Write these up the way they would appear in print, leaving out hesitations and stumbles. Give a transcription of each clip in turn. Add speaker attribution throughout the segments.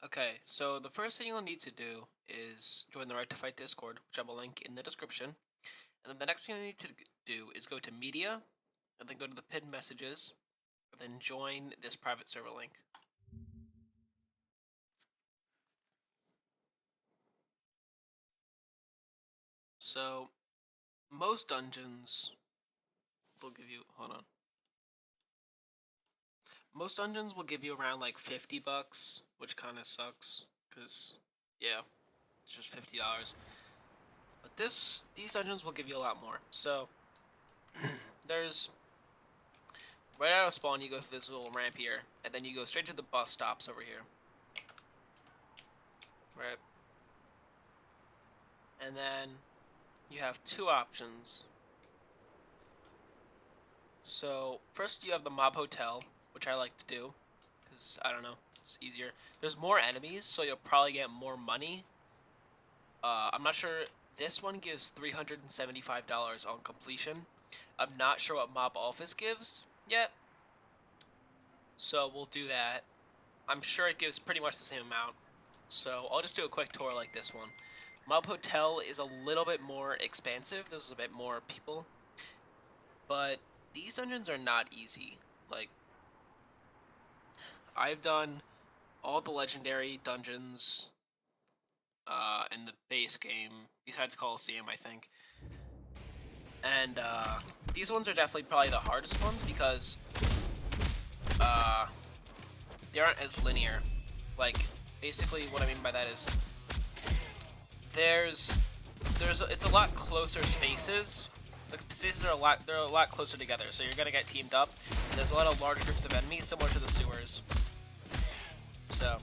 Speaker 1: Okay, so the first thing you'll need to do is join the Right to Fight Discord, which I will link in the description. And then the next thing you need to do is go to Media, and then go to the pinned messages, and then join this private server link. So, most dungeons will give you, hold on. Most dungeons will give you around like 50 bucks, which kind of sucks, because, yeah, it's just $50. But these dungeons will give you a lot more. So, there's right out of spawn, you go through this little ramp here, and then you go straight to the bus stops over here. Right. And then you have two options. So, first you have the mob hotel, which I like to do, because, I don't know, it's easier. There's more enemies, so you'll probably get more money. I'm not sure, this one gives $375 on completion. I'm not sure what mob office gives yet, so we'll do that. I'm sure it gives pretty much the same amount, so I'll just do a quick tour like this one. Mob Hotel is a little bit more expansive, there's a bit more people, but these dungeons are not easy. Like, I've done all the legendary dungeons in the base game, besides Coliseum, I think. And these ones are definitely probably the hardest ones because uh, they aren't as linear. Like, basically what I mean by that is there's it's a lot closer spaces. The spaces are they're a lot closer together, so you're gonna get teamed up. And there's a lot of large groups of enemies, similar to the sewers. So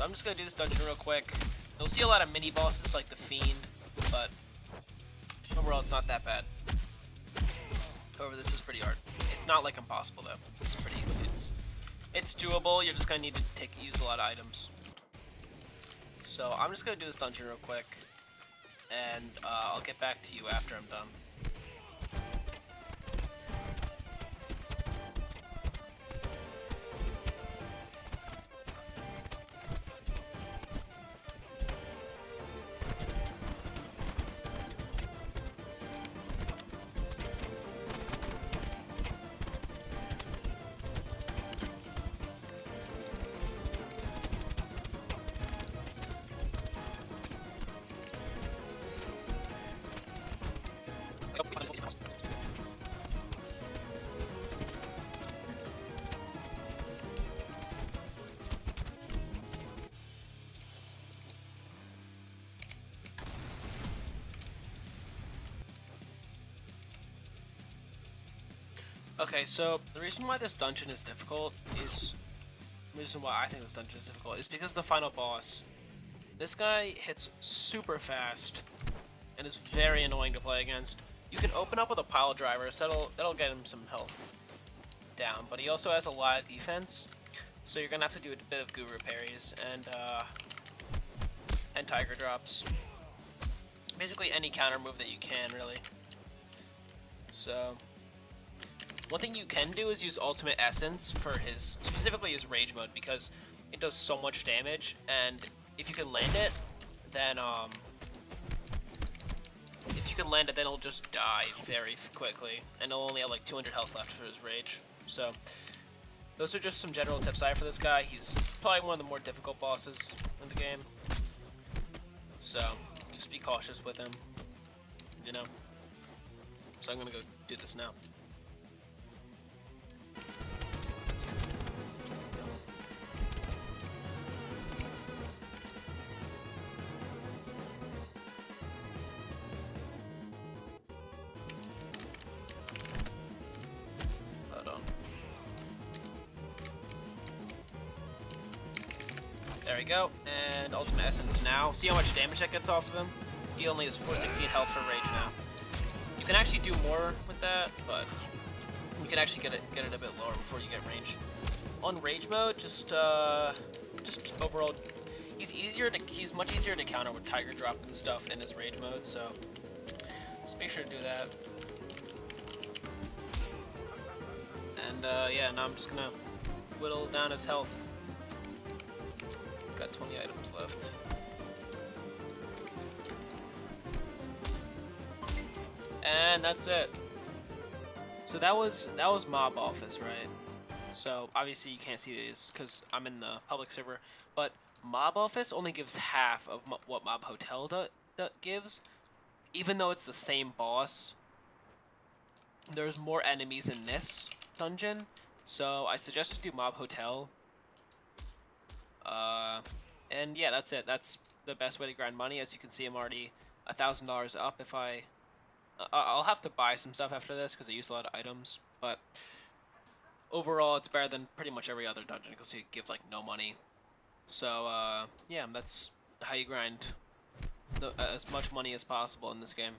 Speaker 1: I'm just gonna do this dungeon real quick. You'll see a lot of mini bosses like the Fiend, but overall it's not that bad. However, this is pretty hard. It's not like impossible though. It's pretty easy. It's doable. You're just gonna need to use a lot of items. So I'm just gonna do this dungeon real quick, and I'll get back to you after I'm done. Okay, so the reason why this dungeon is difficult is the reason why I think this dungeon is difficult is because the final boss. This guy hits super fast and is very annoying to play against. You can open up with a pile driver, so that'll get him some health down, but he also has a lot of defense, so you're gonna have to do a bit of guru parries and tiger drops. Basically any counter move that you can, really. So one thing you can do is use Ultimate Essence for specifically his Rage mode, because it does so much damage, and if you can land it, then he'll just die very quickly, and he'll only have like 200 health left for his Rage. So those are just some general tips I have for this guy. He's probably one of the more difficult bosses in the game, so just be cautious with him, you know. So I'm gonna go do this now. There we go, and Ultimate Essence now. See how much damage that gets off of him? He only has 416 health for Rage now. You can actually do more with that, but you can actually get it a bit lower before you get range. On Rage mode, just overall, he's much easier to counter with Tiger Drop and stuff in his Rage mode, so just make sure to do that. And yeah, now I'm just gonna whittle down his health. Got 20 items left. And that's it. So that was mob office, right? So obviously you can't see these because I'm in the public server, but mob office only gives half of what mob hotel gives, even though it's the same boss. There's more enemies in this dungeon, so I suggest to do mob hotel. And yeah, that's it. That's the best way to grind money. As you can see, I'm already $1,000 up. If I'll have to buy some stuff after this because I use a lot of items, but overall, it's better than pretty much every other dungeon because you give like no money. So yeah, that's how you grind as much money as possible in this game.